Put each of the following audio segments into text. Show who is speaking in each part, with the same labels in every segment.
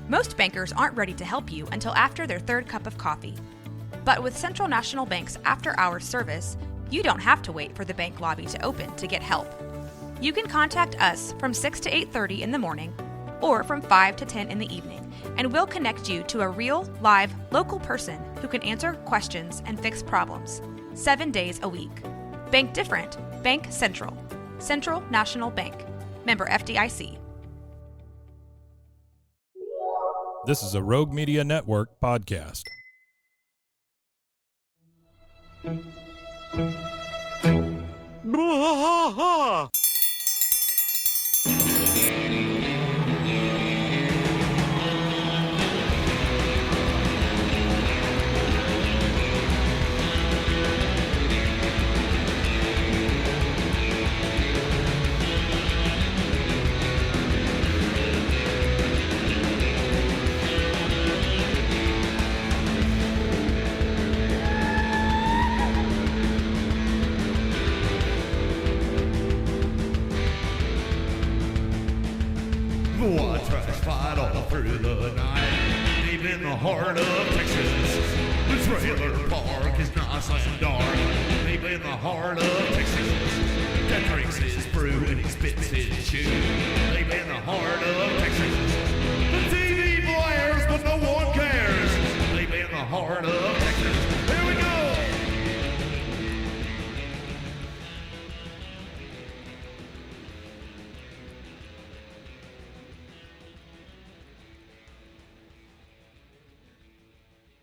Speaker 1: Most bankers aren't ready to help you until after their third cup of coffee. But with Central National Bank's after-hours service, you don't have to wait for the bank lobby to open to get help. You can contact us from 6 to 8:30 in the morning or from 5 to 10 in the evening, and we'll connect you to a real, live, local person who can answer questions and fix problems 7 days a week. Bank different. Bank Central. Central National Bank. Member FDIC.
Speaker 2: This is a Rogue Media Network podcast.
Speaker 3: One trash fight all through the night, deep in the heart of Texas. The trailer park is nice and dark, deep in the heart of Texas. That drinks his brew and he spits his chew, deep in the heart of Texas. The TV blares, but no one cares, deep in the heart of Texas. Here we go!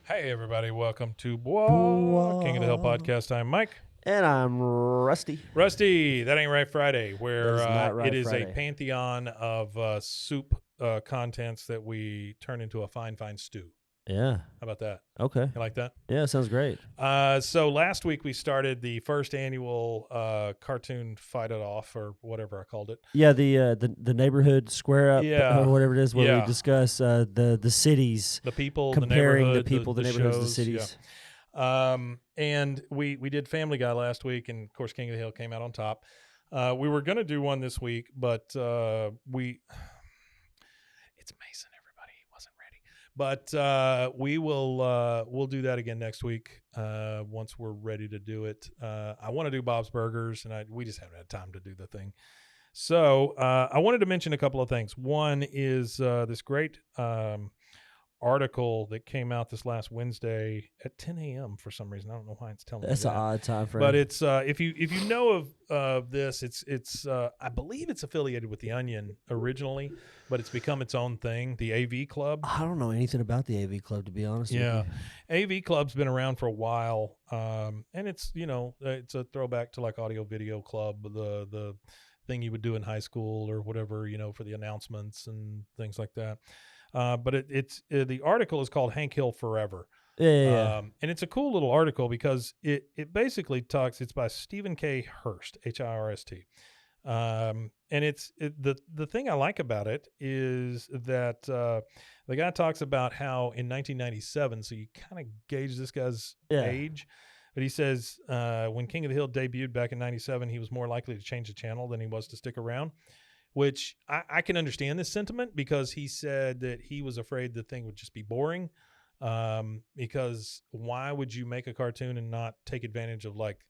Speaker 2: Hey, everybody. Welcome to King of the Hill podcast. I'm Mike.
Speaker 4: And I'm Rusty.
Speaker 2: Rusty, that ain't right Friday, where
Speaker 4: That is not right
Speaker 2: it is
Speaker 4: Friday.
Speaker 2: a pantheon of soup contents that we turn into a fine stew.
Speaker 4: Yeah.
Speaker 2: How about that?
Speaker 4: Okay.
Speaker 2: You like that?
Speaker 4: Yeah, sounds great.
Speaker 2: So last week we started the first annual cartoon Fight It Off, or whatever I called it.
Speaker 4: Yeah, the neighborhood square up,
Speaker 2: Yeah.
Speaker 4: or whatever it is, where
Speaker 2: Yeah.
Speaker 4: we discuss the cities,
Speaker 2: The people,
Speaker 4: comparing
Speaker 2: the
Speaker 4: the
Speaker 2: neighborhood,
Speaker 4: people, the neighborhoods, the
Speaker 2: shows,
Speaker 4: cities.
Speaker 2: yeah. And we did Family Guy last week, and of course King of the Hill came out on top. We were going to do one this week, but it's Mason, everybody. He wasn't ready. But we'll do that again next week once we're ready to do it. I want to do Bob's Burgers, and we just haven't had time to do the thing. So I wanted to mention a couple of things. One is this great article that came out this last Wednesday at 10 a.m. for some reason. I don't know why it's telling
Speaker 4: That's
Speaker 2: me
Speaker 4: an
Speaker 2: that.
Speaker 4: odd time frame.
Speaker 2: But it's if you know of this, it's I believe it's affiliated with The Onion originally, but it's become its own thing, the AV Club.
Speaker 4: I don't know anything about the AV Club, to be honest
Speaker 2: Yeah,
Speaker 4: with you.
Speaker 2: AV Club's been around for a while, and it's it's a throwback to like Audio Video Club, the thing you would do in high school or whatever, for the announcements and things like that. But it's the article is called Hank Hill Forever.
Speaker 4: Yeah.
Speaker 2: And it's a cool little article because it basically talks. It's by Stephen K. Hurst, Hirst. And the thing I like about it is that the guy talks about how in 1997, so you kind of gauge this guy's age, but he says when King of the Hill debuted back in 97, he was more likely to change the channel than he was to stick around, which I can understand this sentiment, because he said that he was afraid the thing would just be boring, because why would you make a cartoon and not take advantage of like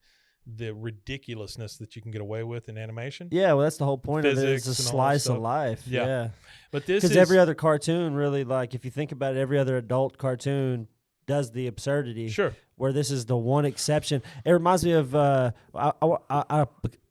Speaker 2: the ridiculousness that you can get away with in animation?
Speaker 4: Yeah, well, that's the whole point of it. It's a
Speaker 2: Physics and all that
Speaker 4: slice of
Speaker 2: stuff.
Speaker 4: life.
Speaker 2: Yeah.
Speaker 4: Yeah.
Speaker 2: But this
Speaker 4: Because
Speaker 2: is
Speaker 4: every other cartoon really, like, if you think about it, every other adult cartoon does the absurdity.
Speaker 2: sure.
Speaker 4: Where this is the one exception. It reminds me of the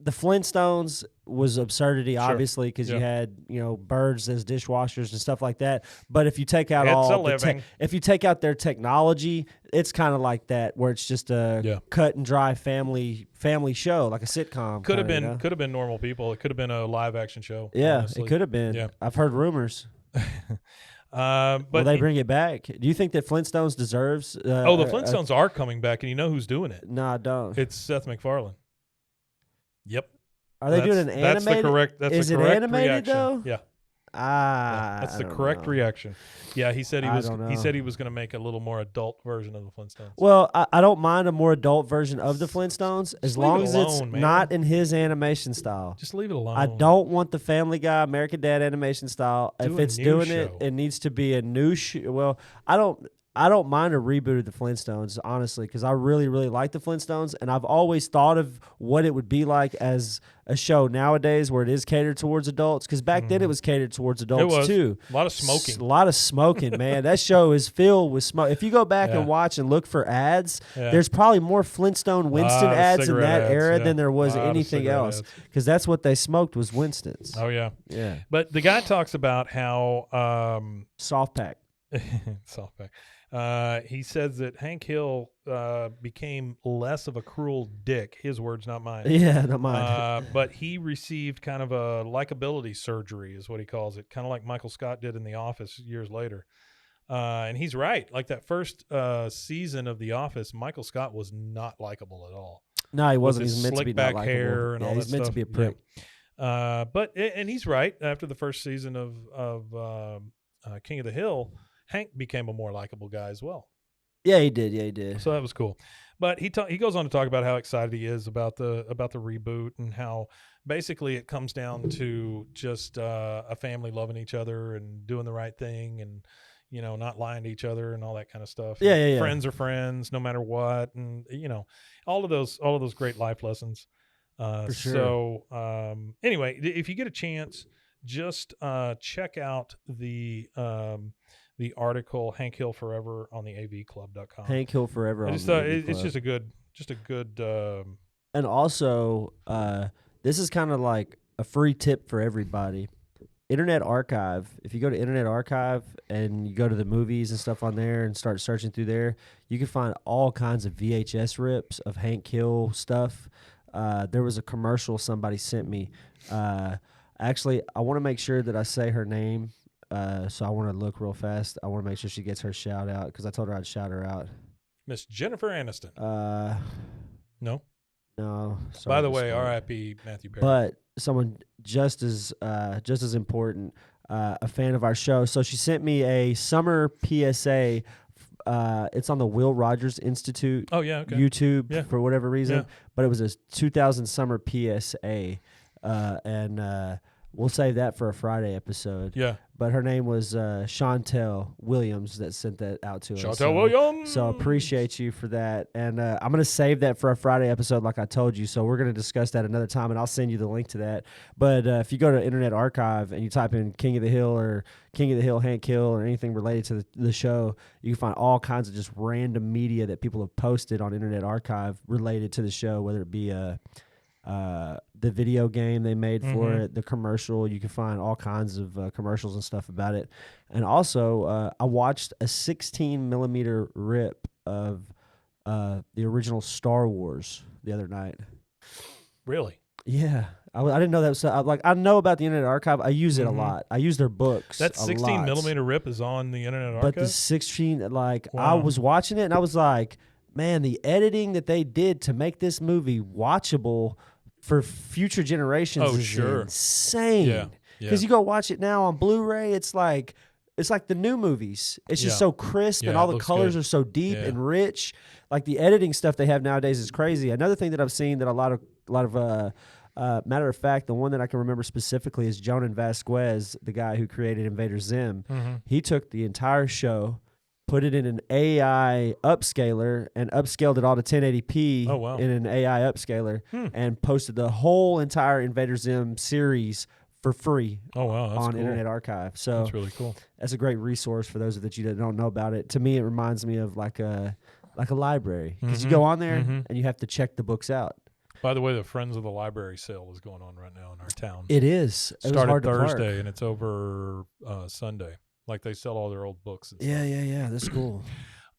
Speaker 4: Flintstones was absurdity,
Speaker 2: Sure.
Speaker 4: obviously, because you
Speaker 2: Yeah.
Speaker 4: had birds as dishwashers and stuff like that. But if you take out
Speaker 2: It's
Speaker 4: all
Speaker 2: a living.
Speaker 4: if you take out their technology, it's kind of like that, where it's just a
Speaker 2: Yeah.
Speaker 4: cut and dry family show, like a sitcom.
Speaker 2: Could have
Speaker 4: kinda,
Speaker 2: been could have been normal people. It could have been a live action show.
Speaker 4: Yeah,
Speaker 2: honestly.
Speaker 4: it could have been.
Speaker 2: Yeah.
Speaker 4: I've heard rumors.
Speaker 2: But
Speaker 4: Will they bring it back? Do you think that Flintstones deserves?
Speaker 2: the Flintstones are coming back, and you know who's doing it?
Speaker 4: No, I don't.
Speaker 2: It's Seth MacFarlane. Yep.
Speaker 4: Are they doing an animated?
Speaker 2: That's the correct. That's
Speaker 4: Is
Speaker 2: the
Speaker 4: it
Speaker 2: correct
Speaker 4: animated
Speaker 2: reaction.
Speaker 4: though?
Speaker 2: Yeah. That's the correct reaction. Yeah, he said he
Speaker 4: I
Speaker 2: was.
Speaker 4: don't
Speaker 2: He
Speaker 4: know.
Speaker 2: said he was going to make a little more adult version of the Flintstones.
Speaker 4: Well, I don't mind a more adult version of the Flintstones as
Speaker 2: leave
Speaker 4: long
Speaker 2: it
Speaker 4: as
Speaker 2: alone,
Speaker 4: it's
Speaker 2: man.
Speaker 4: not in his animation style.
Speaker 2: Just leave it alone.
Speaker 4: I don't want the Family Guy, American Dad animation style.
Speaker 2: Do
Speaker 4: If
Speaker 2: a
Speaker 4: it's
Speaker 2: new
Speaker 4: doing
Speaker 2: show.
Speaker 4: it needs to be a new show. Well, I don't mind a reboot of the Flintstones, honestly, because I really, really like the Flintstones, and I've always thought of what it would be like as a show nowadays where it is catered towards adults. Because back then it was catered towards adults
Speaker 2: was.
Speaker 4: too.
Speaker 2: A lot of smoking.
Speaker 4: A lot of smoking, man. That show is filled with smoke. If you go back
Speaker 2: Yeah.
Speaker 4: and watch and look for ads,
Speaker 2: Yeah.
Speaker 4: there's probably more Flintstone Winston
Speaker 2: Lot of
Speaker 4: ads in
Speaker 2: cigarette
Speaker 4: that era
Speaker 2: ads,
Speaker 4: than
Speaker 2: yeah.
Speaker 4: there was
Speaker 2: Lot of
Speaker 4: anything
Speaker 2: cigarette
Speaker 4: else.
Speaker 2: ads.
Speaker 4: Because that's what they smoked was Winston's.
Speaker 2: Oh yeah.
Speaker 4: Yeah,
Speaker 2: But the guy talks about how
Speaker 4: soft pack.
Speaker 2: Softback. He says that Hank Hill became less of a cruel dick. His words, not mine.
Speaker 4: Yeah, not mine.
Speaker 2: But he received kind of a likability surgery, is what he calls it, kind of like Michael Scott did in The Office years later. And he's right. Like that first season of The Office, Michael Scott was not likable at all.
Speaker 4: No, he wasn't.
Speaker 2: With his
Speaker 4: He's meant to be
Speaker 2: slick
Speaker 4: not
Speaker 2: back
Speaker 4: likable.
Speaker 2: hair and
Speaker 4: yeah,
Speaker 2: all
Speaker 4: he's
Speaker 2: that
Speaker 4: meant
Speaker 2: stuff.
Speaker 4: to be a prick.
Speaker 2: Yeah. And he's right. After the first season of King of the Hill, Hank became a more likable guy as well.
Speaker 4: Yeah, he did. Yeah, he did.
Speaker 2: So that was cool. But he goes on to talk about how excited he is about the reboot and how basically it comes down to just a family loving each other and doing the right thing and not lying to each other and all that kind of stuff.
Speaker 4: Yeah,
Speaker 2: And
Speaker 4: yeah, yeah.
Speaker 2: Friends are friends no matter what, and all of those great life lessons.
Speaker 4: For sure.
Speaker 2: So anyway, if you get a chance, just check out the article Hank Hill Forever on the avclub.com.
Speaker 4: Hank Hill forever.
Speaker 2: I
Speaker 4: on
Speaker 2: just
Speaker 4: the
Speaker 2: thought
Speaker 4: AV
Speaker 2: it's
Speaker 4: Club.
Speaker 2: just a good.
Speaker 4: And also, this is kind of like a free tip for everybody. Internet Archive. If you go to Internet Archive and you go to the movies and stuff on there and start searching through there, you can find all kinds of VHS rips of Hank Hill stuff. There was a commercial somebody sent me. Actually, I want to make sure that I say her name. So I want to look real fast. I want to make sure she gets her shout out because I told her I'd shout her out.
Speaker 2: Miss Jennifer Aniston. No.
Speaker 4: No. Sorry
Speaker 2: By the
Speaker 4: to
Speaker 2: way,
Speaker 4: spoil it.
Speaker 2: R.I.P. Matthew Perry.
Speaker 4: But someone just as important, a fan of our show. So she sent me a summer PSA. It's on the Will Rogers Institute
Speaker 2: oh yeah, okay.
Speaker 4: YouTube
Speaker 2: Yeah.
Speaker 4: for whatever reason,
Speaker 2: Yeah.
Speaker 4: but it was a 2000 summer PSA, and we'll save that for a Friday episode.
Speaker 2: Yeah.
Speaker 4: But her name was Chantel Williams that sent that out to us.
Speaker 2: Chantel Williams.
Speaker 4: So appreciate you for that. And I'm going to save that for a Friday episode like I told you. So we're going to discuss that another time, and I'll send you the link to that. But if you go to Internet Archive and you type in King of the Hill or King of the Hill Hank Hill or anything related to the show, you can find all kinds of just random media that people have posted on Internet Archive related to the show, whether it be the video game they made for it, the commercial. You can find all kinds of commercials and stuff about it. And also, I watched a 16 millimeter rip of the original Star Wars the other night.
Speaker 2: Really?
Speaker 4: Yeah. I didn't know that was I know about the Internet Archive. I use it a lot. I use their books.
Speaker 2: That
Speaker 4: a
Speaker 2: 16
Speaker 4: lot.
Speaker 2: millimeter rip is on the Internet Archive.
Speaker 4: But the 16, I
Speaker 2: Wow.
Speaker 4: was watching it and I was like, man, the editing that they did to make this movie watchable for future generations is
Speaker 2: sure.
Speaker 4: insane.
Speaker 2: Yeah, yeah.
Speaker 4: Because you go watch it now on Blu-ray, it's like the new movies. It's just
Speaker 2: Yeah.
Speaker 4: so crisp and
Speaker 2: Yeah,
Speaker 4: all
Speaker 2: it
Speaker 4: the
Speaker 2: looks
Speaker 4: colors
Speaker 2: good.
Speaker 4: are so deep
Speaker 2: Yeah.
Speaker 4: and rich. Like the editing stuff they have nowadays is crazy. Another thing that I've seen that a lot of matter of fact, the one that I can remember specifically is Jonan Vasquez, the guy who created Invader Zim. He took the entire show, put it in an AI upscaler, and upscaled it all to 1080p
Speaker 2: Oh, wow.
Speaker 4: in an AI upscaler, and posted the whole entire Invader Zim series for free
Speaker 2: Oh wow, that's
Speaker 4: on
Speaker 2: cool.
Speaker 4: Internet Archive. So
Speaker 2: That's really cool.
Speaker 4: that's a great resource for those that you that don't know about it. To me, it reminds me of like a library because you go on there and you have to check the books out.
Speaker 2: By the way, the Friends of the Library sale is going on right now in our town.
Speaker 4: It is. It was
Speaker 2: started
Speaker 4: hard to park.
Speaker 2: Thursday and it's over Sunday. Like they sell all their old books. And
Speaker 4: Yeah. That's cool.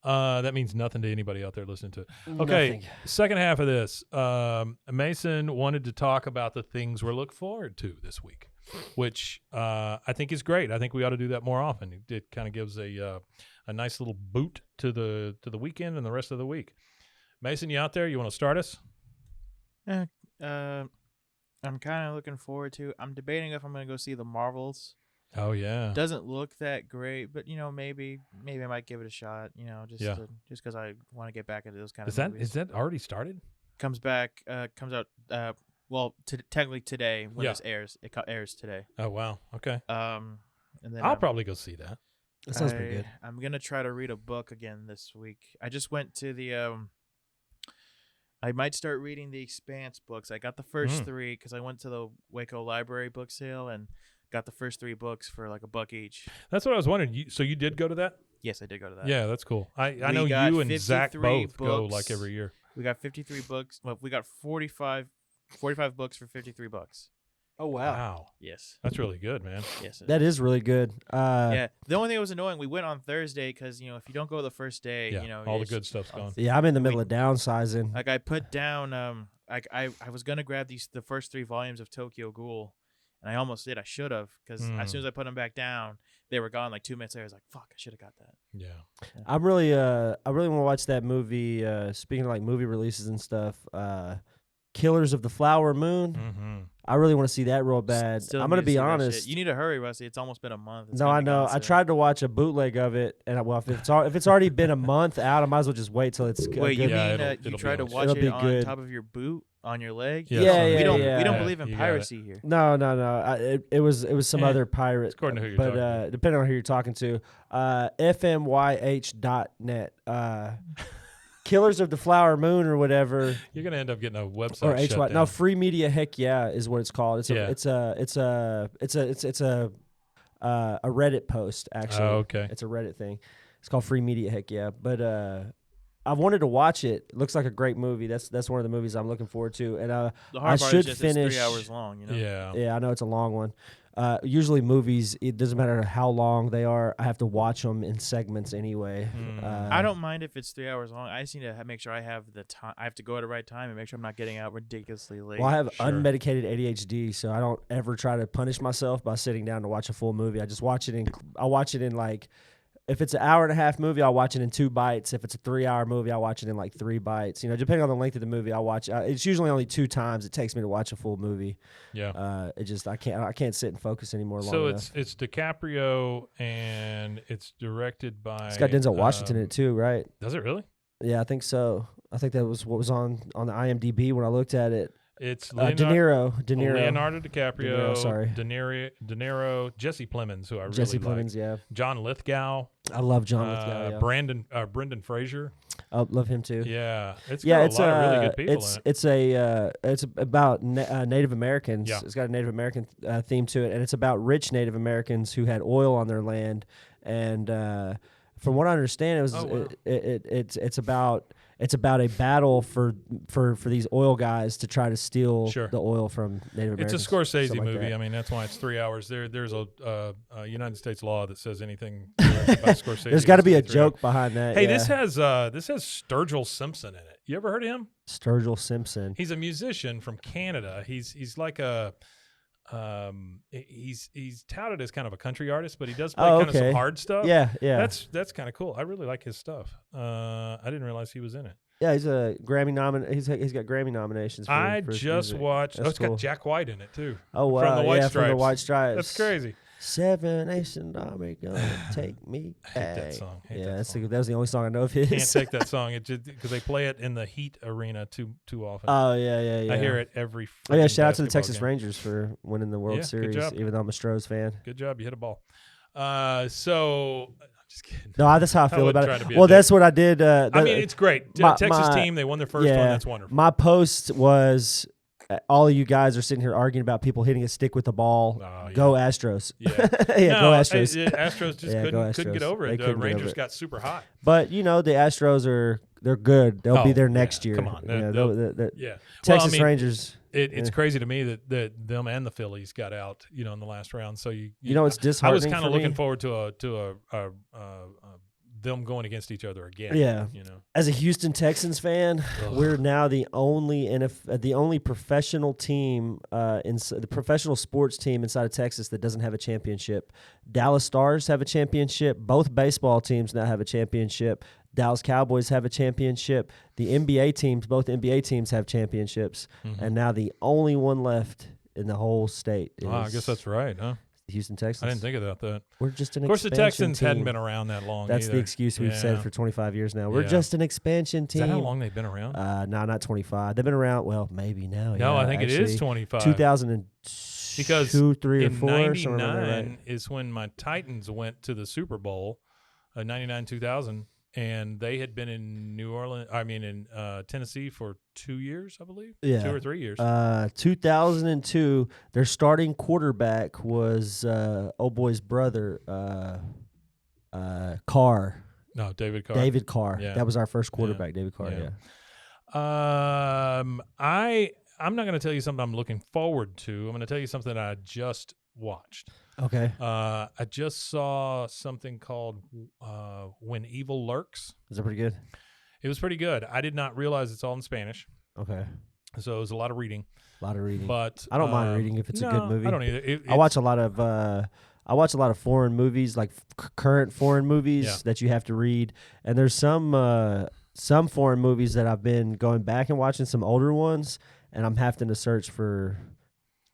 Speaker 2: That means nothing to anybody out there listening to it. Okay,
Speaker 4: Nothing.
Speaker 2: second half of this. Mason wanted to talk about the things we're looking forward to this week, which I think is great. I think we ought to do that more often. It kind of gives a nice little boot to the weekend and the rest of the week. Mason, you out there? You want to start us?
Speaker 5: I'm kind of looking forward to. I'm debating if I'm going to go see the Marvels
Speaker 2: Oh yeah.
Speaker 5: Doesn't look that great, but maybe I might give it a shot. Just
Speaker 2: Yeah.
Speaker 5: just because I want to get back into those kind
Speaker 2: Is
Speaker 5: of
Speaker 2: that
Speaker 5: movies.
Speaker 2: already started?
Speaker 5: Comes out. Well, technically today when
Speaker 2: Yeah.
Speaker 5: this airs, it airs today.
Speaker 2: Oh wow. Okay.
Speaker 5: And then
Speaker 2: I'll probably go see that.
Speaker 4: That sounds pretty good.
Speaker 5: I'm gonna try to read a book again this week. I just went to the I might start reading the Expanse books. I got the first 3 because I went to the Waco Library book sale and got the first 3 books for like $1 each.
Speaker 2: That's what I was wondering. So you did go to that?
Speaker 5: Yes, I did go to that.
Speaker 2: Yeah, that's cool. I
Speaker 5: We
Speaker 2: know
Speaker 5: got
Speaker 2: you and Zach
Speaker 5: 53
Speaker 2: both go
Speaker 5: books.
Speaker 2: like every year.
Speaker 5: We got 53 books. Well, we got 45 books for $53.
Speaker 4: Oh
Speaker 2: Wow.
Speaker 5: Yes.
Speaker 2: That's really good, man.
Speaker 5: Yes.
Speaker 4: That is really good.
Speaker 5: Yeah. The only thing that was annoying, we went on Thursday because if you don't go the first day,
Speaker 2: Yeah, all the
Speaker 5: it's-
Speaker 2: good stuff's gone.
Speaker 4: Yeah, I'm in the middle of downsizing.
Speaker 5: Like I put down, I was gonna grab the first 3 volumes of Tokyo Ghoul, and I almost did. I should have because as soon as I put them back down, they were gone. Like 2 minutes later, I was like, "Fuck, I should have got that."
Speaker 2: Yeah.
Speaker 4: I really want to watch that movie. Speaking of like movie releases and stuff, Killers of the Flower Moon.
Speaker 2: Mm-hmm.
Speaker 4: I really want to see that real bad.
Speaker 5: Still
Speaker 4: I'm
Speaker 5: need
Speaker 4: gonna
Speaker 5: to
Speaker 4: be
Speaker 5: see that shit.
Speaker 4: honest.
Speaker 5: You need to hurry, Rusty. It's almost been a month. It's
Speaker 4: No,
Speaker 5: gonna
Speaker 4: I
Speaker 5: be
Speaker 4: know.
Speaker 5: gone
Speaker 4: I
Speaker 5: soon.
Speaker 4: tried to watch a bootleg of it, and if it's already been a month out, I might as well just wait till it's
Speaker 5: Wait,
Speaker 4: good.
Speaker 5: you
Speaker 2: Yeah,
Speaker 5: mean
Speaker 2: it'll-
Speaker 5: you
Speaker 2: it'll be
Speaker 5: tried to
Speaker 2: on-
Speaker 5: watch
Speaker 4: It'll
Speaker 5: it
Speaker 4: be
Speaker 5: on
Speaker 4: good.
Speaker 5: top of your boot on your leg?
Speaker 2: Yeah,
Speaker 4: Yeah,
Speaker 2: something.
Speaker 5: We don't
Speaker 4: yeah.
Speaker 5: believe in
Speaker 2: You got it.
Speaker 5: piracy here.
Speaker 4: No. It was some
Speaker 2: Eh,
Speaker 4: other pirate.
Speaker 2: it's according to who you're
Speaker 4: but
Speaker 2: talking to.
Speaker 4: depending on who you're talking to, fmyh.net. Killers of the Flower Moon or whatever,
Speaker 2: You're gonna end up getting a website
Speaker 4: or
Speaker 2: shut
Speaker 4: HY.
Speaker 2: down.
Speaker 4: No, Free Media. Heck yeah, is what it's called. It's
Speaker 2: Yeah.
Speaker 4: a Reddit post actually.
Speaker 2: Oh, okay.
Speaker 4: It's a Reddit thing. It's called Free Media. Heck yeah. But I've wanted to watch it. It looks like a great movie. That's one of the movies I'm looking forward to. And
Speaker 5: The
Speaker 4: I
Speaker 5: hard part
Speaker 4: should
Speaker 5: is just
Speaker 4: finish.
Speaker 5: it's 3 hours long.
Speaker 2: Yeah.
Speaker 4: yeah, I know it's a long one. Usually movies, it doesn't matter how long they are. I have to watch them in segments anyway.
Speaker 5: I don't mind if it's 3 hours long. I just need to make sure I have the time. I have to go at the right time and make sure I'm not getting out ridiculously late.
Speaker 4: Well, I have
Speaker 2: Sure.
Speaker 4: unmedicated ADHD, so I don't ever try to punish myself by sitting down to watch a full movie. I just watch it in like, if it's an hour and a half movie, I'll watch it in 2 bites. If it's a 3 hour movie, I'll watch it in like 3 bites. Depending on the length of the movie, I'll watch. It's usually only 2 times it takes me to watch a full movie.
Speaker 2: Yeah.
Speaker 4: I can't sit and focus anymore.
Speaker 2: So
Speaker 4: long enough.
Speaker 2: it's DiCaprio and it's directed by.
Speaker 4: It's got Denzel Washington in it too, right?
Speaker 2: Does it really?
Speaker 4: Yeah, I think so. I think that was what was on the IMDb when I looked at it.
Speaker 2: It's
Speaker 4: De Niro.
Speaker 2: Leonardo DiCaprio,
Speaker 4: sorry.
Speaker 2: De Niro, Jesse Plemons, who I really
Speaker 4: Jesse
Speaker 2: like.
Speaker 4: Plemons, yeah.
Speaker 2: John Lithgow,
Speaker 4: I love John Lithgow. Yeah.
Speaker 2: Brendan Fraser.
Speaker 4: I love him too.
Speaker 2: Yeah, it's
Speaker 4: Yeah,
Speaker 2: got
Speaker 4: it's
Speaker 2: a lot of really good people in it.
Speaker 4: it's about Native Americans.
Speaker 2: Yeah.
Speaker 4: It's got a Native American theme to it, and it's about rich Native Americans who had oil on their land. And from what I understand, it was
Speaker 2: Oh, wow.
Speaker 4: it's about a battle for these oil guys to try to steal
Speaker 2: Sure.
Speaker 4: the oil from Native
Speaker 2: It's
Speaker 4: Americans.
Speaker 2: a Scorsese
Speaker 4: stuff like
Speaker 2: movie.
Speaker 4: that.
Speaker 2: I mean, that's why it's 3 hours. There's a United States law that says anything directed by Scorsese.
Speaker 4: There's got to
Speaker 2: has
Speaker 4: be a
Speaker 2: 3
Speaker 4: joke
Speaker 2: hours.
Speaker 4: behind that.
Speaker 2: Hey,
Speaker 4: yeah.
Speaker 2: this has Sturgill Simpson in it. You ever heard of him?
Speaker 4: Sturgill Simpson.
Speaker 2: He's a musician from Canada. He's like a he's touted as kind of a country artist, but he does play kind of some
Speaker 4: okay.
Speaker 2: hard stuff.
Speaker 4: Yeah.
Speaker 2: That's kind of cool. I really like his stuff. I didn't realize he was in it.
Speaker 4: Yeah, he's a Grammy nominee. He's got Grammy nominations.
Speaker 2: I
Speaker 4: for his
Speaker 2: just
Speaker 4: music.
Speaker 2: watched.
Speaker 4: That's
Speaker 2: it's
Speaker 4: cool.
Speaker 2: got Jack White in it too.
Speaker 4: Oh wow!
Speaker 2: from the White
Speaker 4: from the
Speaker 2: Stripes.
Speaker 4: White Stripes.
Speaker 2: That's crazy.
Speaker 4: 7 Nation Army gonna take me.
Speaker 2: I hate that
Speaker 4: back.
Speaker 2: song. Hate
Speaker 4: Yeah,
Speaker 2: that
Speaker 4: that's
Speaker 2: song.
Speaker 4: that was the only song I know of his.
Speaker 2: Can't take that song. It just because they play it in the Heat arena too often.
Speaker 4: Oh yeah.
Speaker 2: I hear it every.
Speaker 4: Oh yeah!
Speaker 2: freaking
Speaker 4: Shout out to the
Speaker 2: basketball
Speaker 4: Texas
Speaker 2: game.
Speaker 4: Rangers for winning the World
Speaker 2: Yeah, good
Speaker 4: Series.
Speaker 2: job.
Speaker 4: Even though I'm a Stros fan.
Speaker 2: Good job. You hit a ball. So I'm just kidding.
Speaker 4: No, that's how I
Speaker 2: I
Speaker 4: feel
Speaker 2: would
Speaker 4: about
Speaker 2: try to
Speaker 4: it.
Speaker 2: be a
Speaker 4: Well,
Speaker 2: dick.
Speaker 4: that's what I did.
Speaker 2: I mean, it's great. Texas team, they won their first one. That's wonderful.
Speaker 4: My post was all of you guys are sitting here arguing about people hitting a stick with the ball.
Speaker 2: Oh, yeah.
Speaker 4: Go Astros.
Speaker 2: Yeah.
Speaker 4: Yeah,
Speaker 2: No,
Speaker 4: go Astros.
Speaker 2: Astros just
Speaker 4: Yeah, go
Speaker 2: couldn't get
Speaker 4: Astros.
Speaker 2: over
Speaker 4: They
Speaker 2: it. The
Speaker 4: couldn't get over
Speaker 2: Rangers
Speaker 4: it.
Speaker 2: got super hot.
Speaker 4: But the Astros they're good. They'll be
Speaker 2: Oh,
Speaker 4: there
Speaker 2: yeah.
Speaker 4: next year.
Speaker 2: Come on.
Speaker 4: Yeah,
Speaker 2: They'll- Yeah.
Speaker 4: Texas
Speaker 2: well, I mean,
Speaker 4: Rangers.
Speaker 2: It's
Speaker 4: yeah.
Speaker 2: crazy to me that them and the Phillies got out, in the last round. So
Speaker 4: You know, it's
Speaker 2: I was
Speaker 4: disheartening.
Speaker 2: kind of
Speaker 4: for
Speaker 2: looking
Speaker 4: me.
Speaker 2: forward to them going against each other again.
Speaker 4: Yeah. As a Houston Texans fan,
Speaker 2: Ugh.
Speaker 4: we're now the only professional team the professional sports team inside of Texas that doesn't have a championship. Dallas Stars have a championship. Both baseball teams now have a championship. Dallas Cowboys have a championship. The both NBA teams have championships,
Speaker 2: Mhm.
Speaker 4: and now the only one left in the whole state is
Speaker 2: I guess that's right, huh?
Speaker 4: Houston Texans.
Speaker 2: I didn't think about that.
Speaker 4: We're just an
Speaker 2: Of course, the
Speaker 4: expansion
Speaker 2: Texans
Speaker 4: team.
Speaker 2: hadn't been around that long.
Speaker 4: That's
Speaker 2: either.
Speaker 4: the excuse we've said
Speaker 2: Yeah.
Speaker 4: for 25 years now. We're
Speaker 2: Yeah.
Speaker 4: just an expansion
Speaker 2: Is
Speaker 4: team.
Speaker 2: that how long they've been around?
Speaker 4: No, not 25. They've been around. Well, maybe now.
Speaker 2: no,
Speaker 4: yeah,
Speaker 2: I think it is
Speaker 4: actually.
Speaker 2: 25.
Speaker 4: 2002,
Speaker 2: Because
Speaker 4: 3 or
Speaker 2: in
Speaker 4: 4. somewhere around there,
Speaker 2: 99
Speaker 4: right?
Speaker 2: is when my Titans went to the Super Bowl, 99, 2000, and they had been in Tennessee for 2 years, I believe.
Speaker 4: Yeah.
Speaker 2: 2 or 3 years.
Speaker 4: 2002. Their starting quarterback was old boy's brother, Carr.
Speaker 2: no, David Carr.
Speaker 4: David Carr.
Speaker 2: Yeah.
Speaker 4: That was our first quarterback, David Carr.
Speaker 2: Yeah.
Speaker 4: Yeah.
Speaker 2: I'm not going to tell you something I'm looking forward to. I'm going to tell you something I just watched.
Speaker 4: Okay.
Speaker 2: I just saw something called When Evil Lurks.
Speaker 4: Is that pretty good?
Speaker 2: It was pretty good. I did not realize it's all in Spanish,
Speaker 4: Okay.
Speaker 2: so it was a lot of reading.
Speaker 4: A lot of reading.
Speaker 2: But
Speaker 4: I don't mind reading if it's a good movie.
Speaker 2: I don't either.
Speaker 4: I watch a lot of foreign movies, like current foreign movies
Speaker 2: Yeah.
Speaker 4: that you have to read. And there's some foreign movies that I've been going back and watching, some older ones, and I'm having to search for.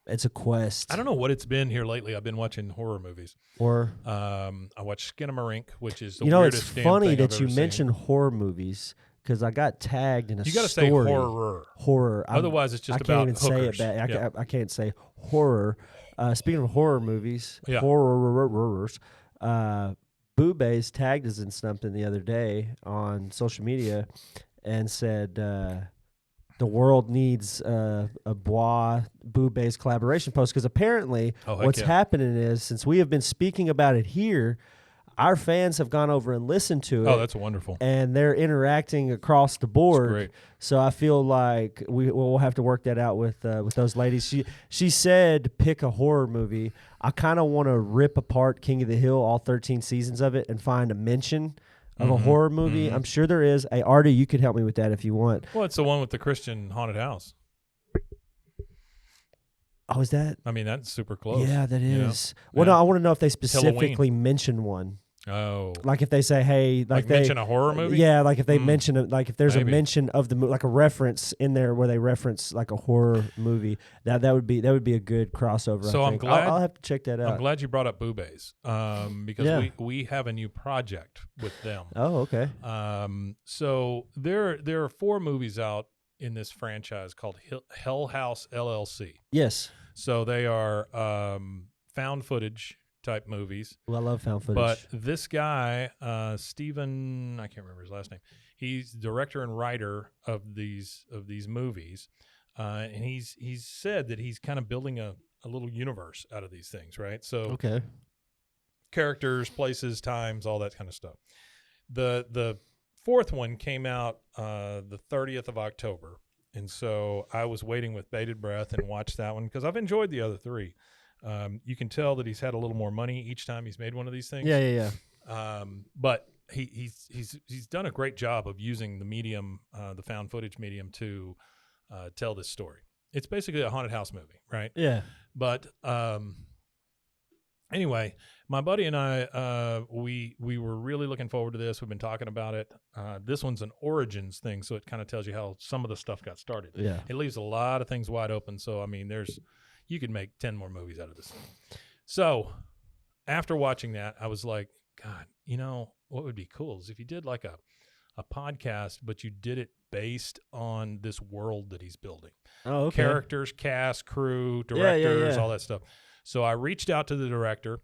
Speaker 4: It's a quest.
Speaker 2: I don't know what it's been here lately. I've been watching horror movies.
Speaker 4: Or
Speaker 2: I watched Skinamarink, which is the
Speaker 4: it's
Speaker 2: weirdest damn
Speaker 4: funny
Speaker 2: thing
Speaker 4: that
Speaker 2: I've
Speaker 4: you
Speaker 2: ever seen.
Speaker 4: mentioned horror movies because I got tagged in a
Speaker 2: You got to
Speaker 4: story.
Speaker 2: say horror.
Speaker 4: Horror.
Speaker 2: Otherwise, it's just
Speaker 4: I
Speaker 2: about
Speaker 4: can't even
Speaker 2: hookers.
Speaker 4: say it back.
Speaker 2: Yeah.
Speaker 4: I can't say horror. Speaking of horror movies,
Speaker 2: Yeah.
Speaker 4: horrors. Boobays tagged us in something the other day on social media and said the world needs a Boobays collaboration post because apparently
Speaker 2: Oh, heck
Speaker 4: what's
Speaker 2: yeah.
Speaker 4: happening is since we have been speaking about it here, our fans have gone over and listened to it.
Speaker 2: Oh, that's wonderful.
Speaker 4: And they're interacting across the board.
Speaker 2: great.
Speaker 4: So I feel like we'll have to work that out with those ladies. She said pick a horror movie. I kind of want to rip apart King of the Hill, all 13 seasons of it, and find a mention of a horror movie. I'm sure there is. Hey, Artie, you could help me with that if you want.
Speaker 2: Well, it's the one with the Christian haunted house.
Speaker 4: Oh, is that?
Speaker 2: I mean, that's super close.
Speaker 4: Yeah, that
Speaker 2: you know?
Speaker 4: is. Well,
Speaker 2: Yeah.
Speaker 4: no, I want to know if they specifically mention one.
Speaker 2: Oh,
Speaker 4: Like if they say, hey,
Speaker 2: like
Speaker 4: they
Speaker 2: mention a horror movie?
Speaker 4: Yeah, like if they
Speaker 2: Mm.
Speaker 4: mention it, like if there's
Speaker 2: Maybe.
Speaker 4: a mention of the like a reference in there where they reference like a horror movie, that would be a good crossover.
Speaker 2: So
Speaker 4: I
Speaker 2: I'm
Speaker 4: think.
Speaker 2: glad-
Speaker 4: I'll have to check that
Speaker 2: I'm
Speaker 4: out.
Speaker 2: glad you brought up Boobays because
Speaker 4: Yeah.
Speaker 2: we have a new project with them.
Speaker 4: Oh, okay.
Speaker 2: So there are 4 movies out in this franchise called Hell House LLC.
Speaker 4: Yes.
Speaker 2: So they are found footage type movies.
Speaker 4: Well, I love found footage.
Speaker 2: But this guy, Steven, I can't remember his last name. He's the director and writer of these movies, and he's said that he's kind of building a little universe out of these things, right? So
Speaker 4: okay.
Speaker 2: characters, places, times, all that kind of stuff. The 4th one came out the 30th of October, and so I was waiting with bated breath and watched that one because I've enjoyed the other 3. You can tell that he's had a little more money each time he's made one of these things.
Speaker 4: Yeah.
Speaker 2: But he's done a great job of using the medium, the found footage medium, to tell this story. It's basically a haunted house movie, right?
Speaker 4: Yeah.
Speaker 2: But anyway, my buddy and I, we were really looking forward to this. We've been talking about it. This one's an origins thing, so it kind of tells you how some of the stuff got started.
Speaker 4: Yeah.
Speaker 2: It leaves a lot of things wide open. So I mean, you could make 10 more movies out of this thing. So after watching that, I was like, God, you know what would be cool is if you did like a podcast, but you did it based on this world that he's building.
Speaker 4: Oh, okay.
Speaker 2: Characters, cast, crew, directors,
Speaker 4: yeah.
Speaker 2: all that stuff. So I reached out to the director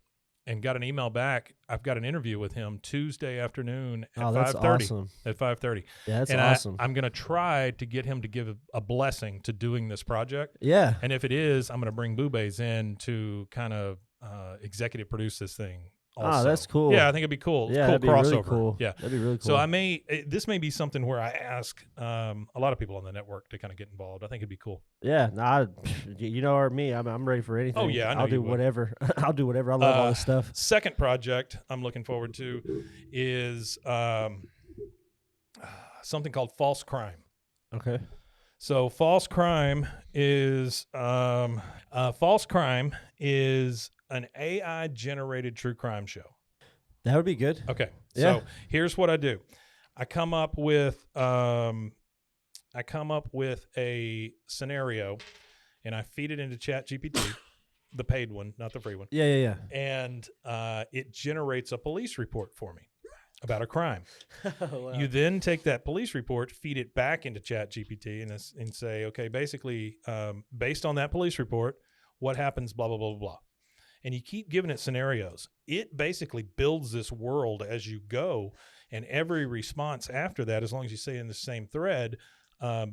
Speaker 2: and got an email back. I've got an interview with him Tuesday afternoon at 5:30.
Speaker 4: Oh, that's awesome.
Speaker 2: At 5:30.
Speaker 4: Yeah, that's
Speaker 2: and
Speaker 4: awesome.
Speaker 2: I'm going to try to get him to give a blessing to doing this project.
Speaker 4: Yeah.
Speaker 2: And if it is, I'm going to bring Boobays in to kind of executive produce this thing. Also.
Speaker 4: Oh, that's cool.
Speaker 2: Yeah, I think it'd be cool. It's
Speaker 4: Yeah,
Speaker 2: cool
Speaker 4: that'd be
Speaker 2: crossover.
Speaker 4: really cool.
Speaker 2: Yeah.
Speaker 4: That'd be really cool.
Speaker 2: So this may be something where I ask a lot of people on the network to kind of get involved. I think it'd be cool.
Speaker 4: Yeah, no, you know, or me, I'm ready for anything.
Speaker 2: Oh, yeah, I know
Speaker 4: I'll do
Speaker 2: you would.
Speaker 4: whatever. I'll do whatever. I love all this stuff.
Speaker 2: Second project I'm looking forward to is something called False Crime.
Speaker 4: Okay.
Speaker 2: So False Crime is an AI generated true crime show.
Speaker 4: That would be good.
Speaker 2: Okay.
Speaker 4: Yeah.
Speaker 2: So here's what I do. I come up with a scenario and I feed it into ChatGPT the paid one, not the free one.
Speaker 4: Yeah.
Speaker 2: And it generates a police report for me about a crime.
Speaker 4: Wow.
Speaker 2: You then take that police report, feed it back into ChatGPT, and say, okay, basically, based on that police report, what happens, blah, blah, blah, blah. And you keep giving it scenarios. It basically builds this world as you go, and every response after that, as long as you stay in the same thread,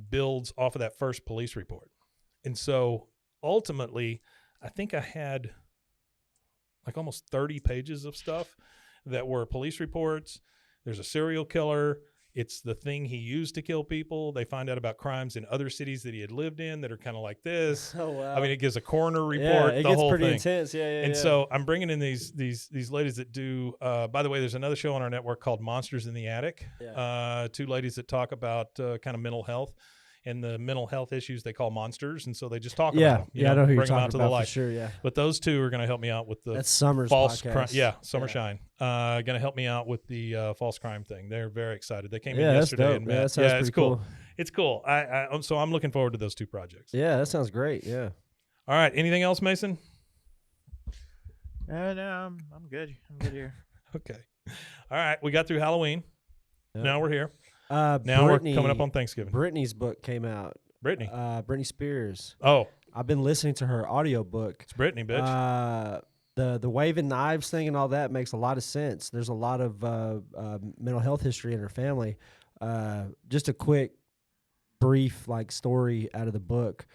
Speaker 2: builds off of that first police report. And so ultimately, I think I had like almost 30 pages of stuff that were police reports. There's a serial killer. It's the thing he used to kill people. They find out about crimes in other cities that he had lived in that are kind of like this.
Speaker 4: Oh wow.
Speaker 2: I mean, it gives a coroner report.
Speaker 4: Yeah, it
Speaker 2: the
Speaker 4: gets
Speaker 2: whole
Speaker 4: pretty
Speaker 2: thing.
Speaker 4: intense. Yeah.
Speaker 2: And so I'm bringing in these ladies that do. By the way, there's another show on our network called Monsters in the Attic.
Speaker 4: Yeah.
Speaker 2: Two ladies that talk about kind of mental health and the mental health issues they call monsters, and so they just talk about them.
Speaker 4: I know who you're
Speaker 2: bring them out
Speaker 4: talking
Speaker 2: to
Speaker 4: about
Speaker 2: the light.
Speaker 4: for sure. Yeah,
Speaker 2: But those two are going to help me out with the
Speaker 4: that's Summer's
Speaker 2: false
Speaker 4: podcast.
Speaker 2: crime. Yeah, Summer Shine. Going to help me out with the false crime thing. They're very excited. They came in
Speaker 4: Yeah, that's
Speaker 2: yesterday
Speaker 4: dope.
Speaker 2: and
Speaker 4: Yeah,
Speaker 2: met.
Speaker 4: that sounds
Speaker 2: it's
Speaker 4: pretty
Speaker 2: cool.
Speaker 4: cool.
Speaker 2: It's cool. So I'm looking forward to those two projects.
Speaker 4: Yeah, that sounds great. Yeah.
Speaker 2: All right. Anything else, Mason?
Speaker 5: No, I'm good. I'm good here.
Speaker 2: Okay. All right. We got through Halloween.
Speaker 4: Yeah.
Speaker 2: Now we're here.
Speaker 4: Now
Speaker 2: We're coming up on Thanksgiving.
Speaker 4: Britney's book came out.
Speaker 2: Brittany.
Speaker 4: Britney Spears.
Speaker 2: Oh,
Speaker 4: I've been listening to her audiobook.
Speaker 2: it's Brittany, bitch.
Speaker 4: The waving knives thing and all that makes a lot of sense. There's a lot of mental health history in her family. Just a quick, brief story out of the book.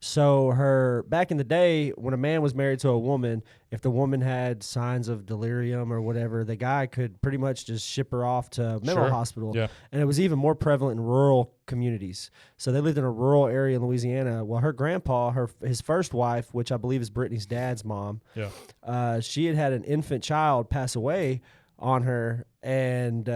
Speaker 4: So her back in the day, when a man was married to a woman, if the woman had signs of delirium or whatever, the guy could pretty much just ship her off to a mental
Speaker 2: Sure.
Speaker 4: hospital.
Speaker 2: Yeah.
Speaker 4: And it was even more prevalent in rural communities. So they lived in a rural area in Louisiana. Well, her grandpa, his first wife, which I believe is Brittany's dad's mom,
Speaker 2: Yeah.
Speaker 4: she had an infant child pass away on her, and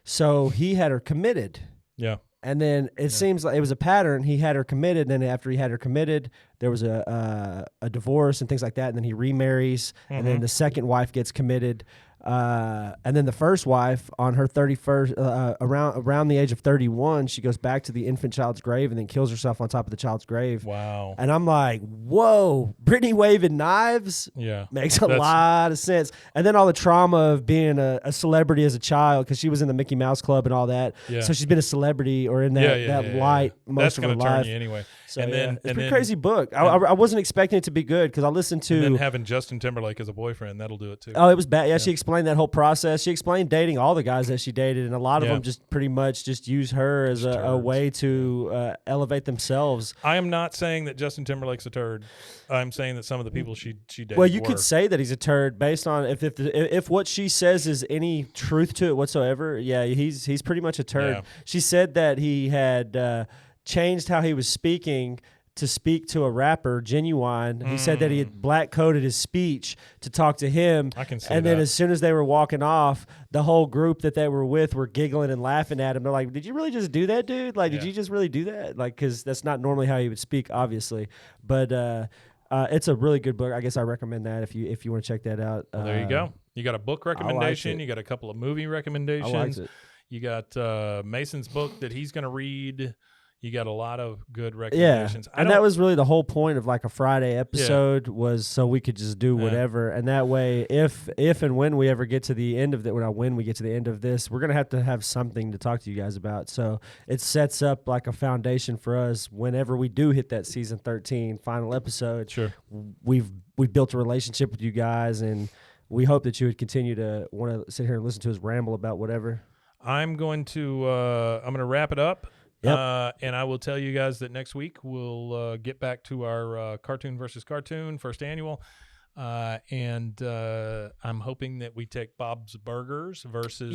Speaker 4: so he had her committed.
Speaker 2: Yeah.
Speaker 4: And then it seems like it was a pattern. He had her committed, and then after he had her committed, there was a divorce and things like that. And then he remarries, and then the second wife gets committed. And then the first wife, on her 31st, around the age of 31, she goes back to the infant child's grave and then kills herself on top of the child's grave.
Speaker 2: Wow.
Speaker 4: And I'm like, whoa, Brittany waving knives
Speaker 2: Yeah.
Speaker 4: makes a lot of sense. And then all the trauma of being a celebrity as a child, because she was in the Mickey Mouse Club and all that.
Speaker 2: Yeah.
Speaker 4: So she's been a celebrity or in that light most
Speaker 2: That's
Speaker 4: of her
Speaker 2: going to turn
Speaker 4: life.
Speaker 2: you anyway.
Speaker 4: So
Speaker 2: and then,
Speaker 4: it's a
Speaker 2: and
Speaker 4: pretty
Speaker 2: then,
Speaker 4: crazy book. I wasn't expecting it to be good because I listened to.
Speaker 2: And then having Justin Timberlake as a boyfriend, that'll do it too.
Speaker 4: Oh, it was bad. Yeah, she explained that whole process. She explained dating all the guys that she dated, and a lot of them just pretty much just use her as a
Speaker 2: turds.
Speaker 4: way to elevate themselves.
Speaker 2: I am not saying that Justin Timberlake's a turd. I'm saying that some of the people she dated
Speaker 4: Well, you
Speaker 2: were.
Speaker 4: could say that he's a turd based on if what she says is any truth to it whatsoever. Yeah, he's pretty much a turd.
Speaker 2: Yeah.
Speaker 4: She said that he had changed how he was speaking to speak to a rapper, Genuine. He said that he had black coded his speech to talk to him.
Speaker 2: I can see
Speaker 4: And then
Speaker 2: that.
Speaker 4: as soon as they were walking off, the whole group that they were with were giggling and laughing at him. They're like, "Did you really just do that, dude? Like, did
Speaker 2: Yeah.
Speaker 4: you just really do that?" Like, because that's not normally how he would speak, obviously. But it's a really good book. I guess I recommend that if you want to check that out.
Speaker 2: Well, there you go. You got a book recommendation.
Speaker 4: it.
Speaker 2: You got a couple of movie
Speaker 4: I
Speaker 2: recommendations.
Speaker 4: liked it.
Speaker 2: You got Mason's book that he's going to read. You got a lot of good
Speaker 4: Yeah,
Speaker 2: recommendations.
Speaker 4: and that was really the whole point of a Friday episode was so we could just do whatever, and that way, if and when we ever get to the end of that, when we get to the end of this, we're gonna have something to talk to you guys about. So it sets up a foundation for us whenever we do hit that season 13 final episode.
Speaker 2: Sure.
Speaker 4: We've built a relationship with you guys, and we hope that you would continue to want to sit here and listen to us ramble about whatever.
Speaker 2: I'm going to wrap it up.
Speaker 4: Yep.
Speaker 2: And I will tell you guys that next week we'll get back to our Cartoon versus Cartoon first annual. And I'm hoping that we take Bob's Burgers versus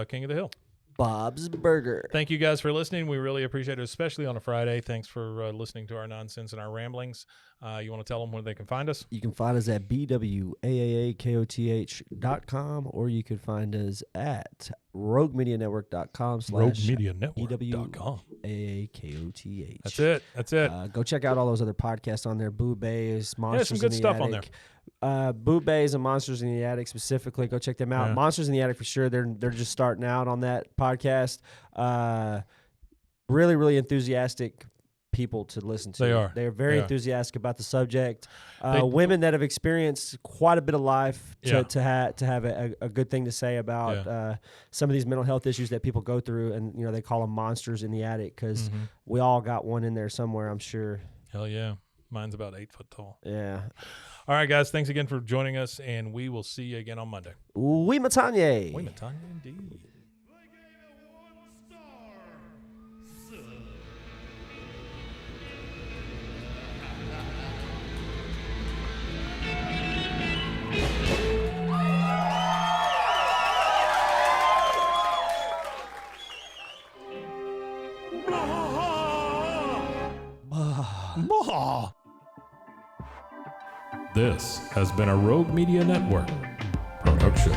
Speaker 2: King of the Hill.
Speaker 4: Bob's Burger.
Speaker 2: Thank you guys for listening. We really appreciate it, especially on a Friday. Thanks for listening to our nonsense and our ramblings. You want to tell them where they can find us?
Speaker 4: You can find us at bwaaakoth.com, or you can find us at roguemedianetwork.com/BWAAKOTH.
Speaker 2: That's it. That's it.
Speaker 4: Go check out all those other podcasts on there. Boo Bays, Monsters
Speaker 2: some good
Speaker 4: in the
Speaker 2: stuff
Speaker 4: Attic.
Speaker 2: on there.
Speaker 4: Boo Bays and Monsters in the Attic specifically. Go check them out.
Speaker 2: Yeah.
Speaker 4: Monsters in the Attic for sure. They're just starting out on that podcast. Really, really enthusiastic people to listen to.
Speaker 2: They are.
Speaker 4: They're very
Speaker 2: They are.
Speaker 4: enthusiastic about the subject.
Speaker 2: They-
Speaker 4: Women that have experienced quite a bit of life
Speaker 2: Yeah.
Speaker 4: to have a good thing to say about some of these mental health issues that people go through, and they call them monsters in the attic because
Speaker 2: Mhm.
Speaker 4: we all got one in there somewhere, I'm sure.
Speaker 2: Hell yeah. Mine's about 8 foot tall.
Speaker 4: Yeah.
Speaker 2: All right, guys. Thanks again for joining us, and we will see you again on Monday.
Speaker 4: Oui, Matanye.
Speaker 2: Wait a minute, Tanya, indeed. This has been a Rogue Media Network production.